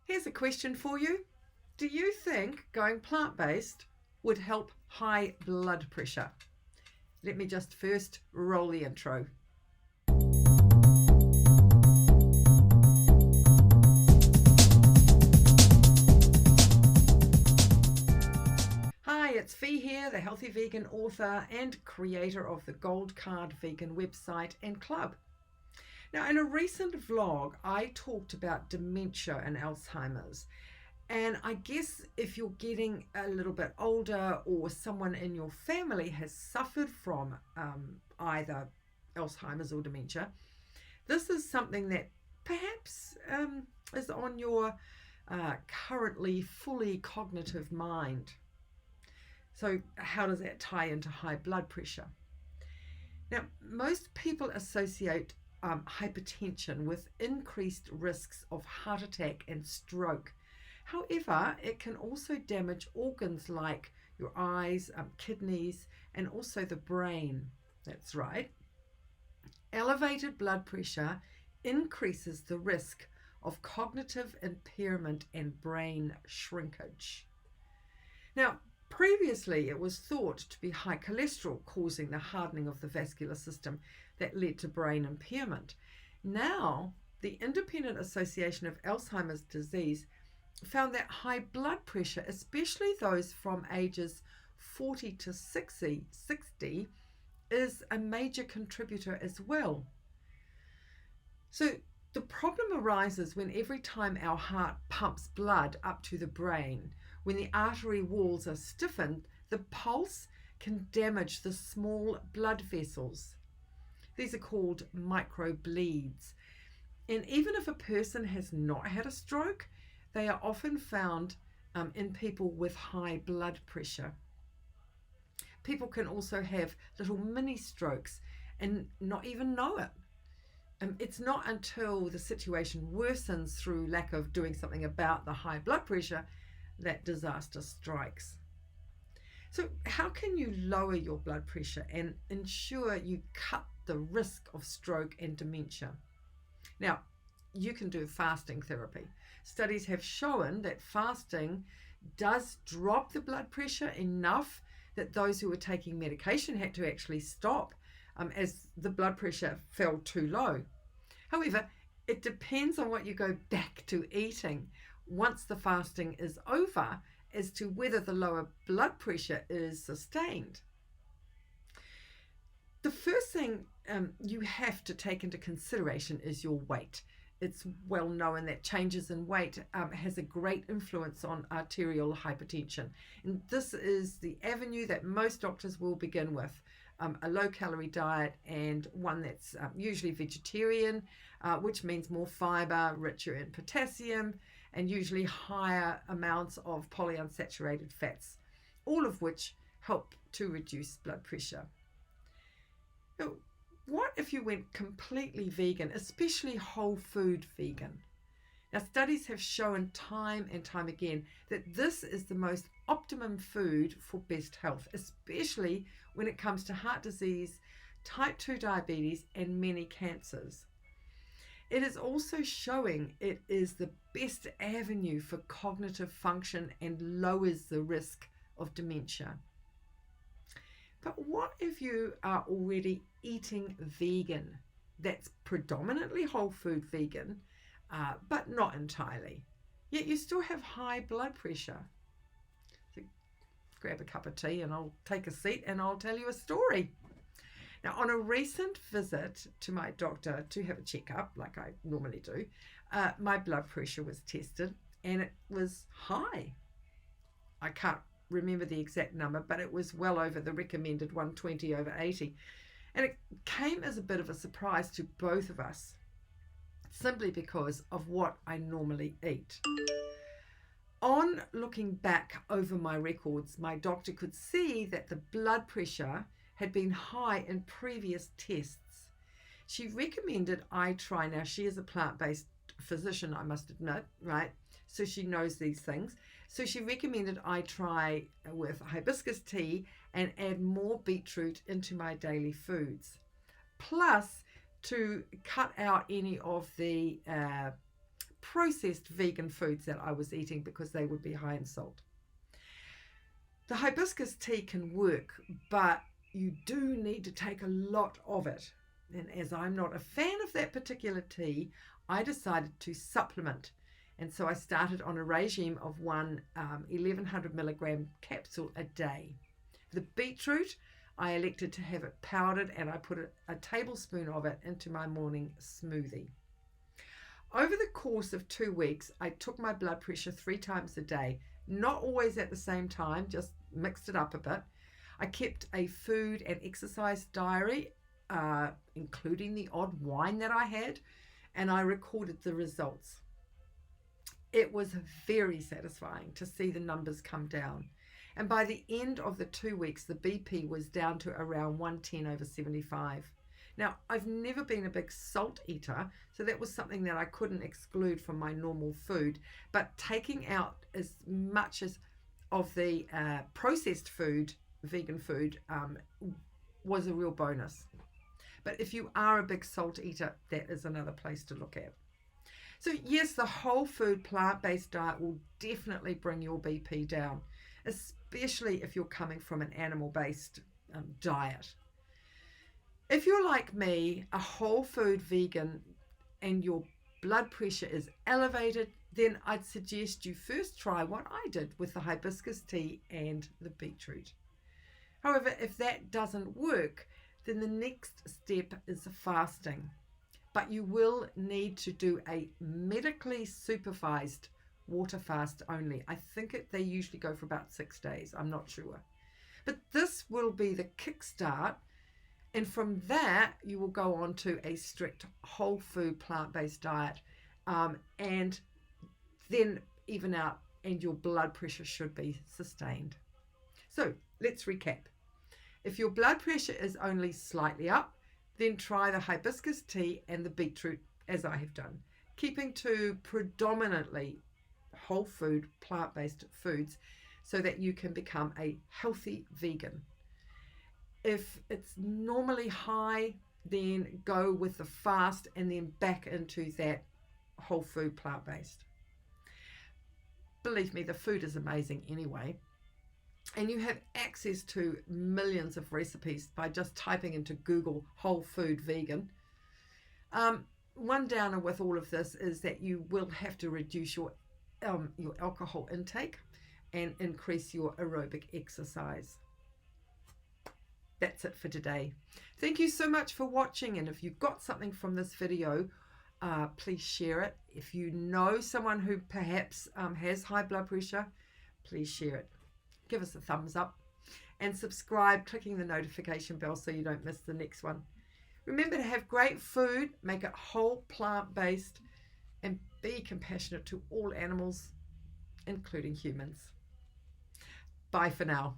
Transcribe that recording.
Here's a question for you. Do you think going plant-based would help high blood pressure? Let me just first roll the intro. Hi, it's Fee here, the healthy vegan author and creator of the Gold Card Vegan website and club. Now, in a recent vlog, I talked about dementia and Alzheimer's. And I guess if you're getting a little bit older or someone in your family has suffered from either Alzheimer's or dementia, this is something that perhaps is on your currently fully cognitive mind. So how does that tie into high blood pressure? Now, most people associate hypertension with increased risks of heart attack and stroke. However, it can also damage organs like your eyes, kidneys, and also the brain. That's right. Elevated blood pressure increases the risk of cognitive impairment and brain shrinkage. Now, previously, it was thought to be high cholesterol causing the hardening of the vascular system that led to brain impairment. Now, the Independent Association of Alzheimer's Disease found that high blood pressure, especially those from ages 40 to 60, is a major contributor as well. So the problem arises when every time our heart pumps blood up to the brain, when the artery walls are stiffened, the pulse can damage the small blood vessels. These are called microbleeds. And even if a person has not had a stroke, they are often found in people with high blood pressure. People can also have little mini strokes and not even know it. It's not until the situation worsens through lack of doing something about the high blood pressure that disaster strikes. So how can you lower your blood pressure and ensure you cut the risk of stroke and dementia? Now, you can do fasting therapy. Studies have shown that fasting does drop the blood pressure enough that those who were taking medication had to actually stop as the blood pressure fell too low. However, it depends on what you go back to eating once the fasting is over as to whether the lower blood pressure is sustained. The first thing you have to take into consideration is your weight. It's well known that changes in weight has a great influence on arterial hypertension. And this is the avenue that most doctors will begin with. A low-calorie diet and one that's usually vegetarian, which means more fiber, richer in potassium, and usually higher amounts of polyunsaturated fats, all of which help to reduce blood pressure. Now, what if you went completely vegan, especially whole food vegan? Now, studies have shown time and time again that this is the most optimum food for best health, especially when it comes to heart disease, type 2 diabetes, and many cancers. It is also showing it is the best avenue for cognitive function and lowers the risk of dementia. But what if you are already eating vegan? That's predominantly whole food vegan, but not entirely. Yet you still have high blood pressure. So grab a cup of tea and I'll take a seat and I'll tell you a story. Now, on a recent visit to my doctor to have a checkup, like I normally do, my blood pressure was tested and it was high. I can't remember the exact number, but it was well over the recommended 120/80. And it came as a bit of a surprise to both of us, simply because of what I normally eat. On looking back over my records, my doctor could see that the blood pressure had been high in previous tests. She recommended I try, now she is a plant-based physician, I must admit, right? So she knows these things. So she recommended I try with hibiscus tea and add more beetroot into my daily foods. Plus, to cut out any of the processed vegan foods that I was eating because they would be high in salt. The hibiscus tea can work, but you do need to take a lot of it. And as I'm not a fan of that particular tea, I decided to supplement. And so I started on a regime of one 1100 milligram capsule a day. The beetroot, I elected to have it powdered, and I put a tablespoon of it into my morning smoothie. Over the course of 2 weeks, I took my blood pressure 3 times a day, not always at the same time, just mixed it up a bit. I kept a food and exercise diary, including the odd wine that I had, and I recorded the results. It was very satisfying to see the numbers come down. And by the end of the 2 weeks, the BP was down to around 110/75. Now, I've never been a big salt eater, so that was something that I couldn't exclude from my normal food. But taking out as much as of the processed food, vegan food, was a real bonus. But if you are a big salt eater, that is another place to look at. So yes, the whole food plant-based diet will definitely bring your BP down, especially if you're coming from an animal-based diet. If you're like me, a whole food vegan, and your blood pressure is elevated, then I'd suggest you first try what I did with the hibiscus tea and the beetroot. However, if that doesn't work, then the next step is fasting. But you will need to do a medically supervised water fast only. I think they usually go for about 6 days. I'm not sure. But this will be the kickstart. And from that, you will go on to a strict whole food plant-based diet, and then even out, and your blood pressure should be sustained. So let's recap. If your blood pressure is only slightly up, then try the hibiscus tea and the beetroot as I have done, keeping to predominantly whole food plant-based foods so that you can become a healthy vegan. If it's normally high, then go with the fast and then back into that whole food plant-based. Believe me, the food is amazing anyway. And you have access to millions of recipes by just typing into Google whole food vegan. One downer with all of this is that you will have to reduce your alcohol intake and increase your aerobic exercise. That's it for today. Thank you so much for watching, and if you got something from this video, please share it. If you know someone who perhaps has high blood pressure, please share it. Give us a thumbs up and subscribe, clicking the notification bell so you don't miss the next one. Remember to have great food, make it whole plant-based, and be compassionate to all animals, including humans. Bye for now.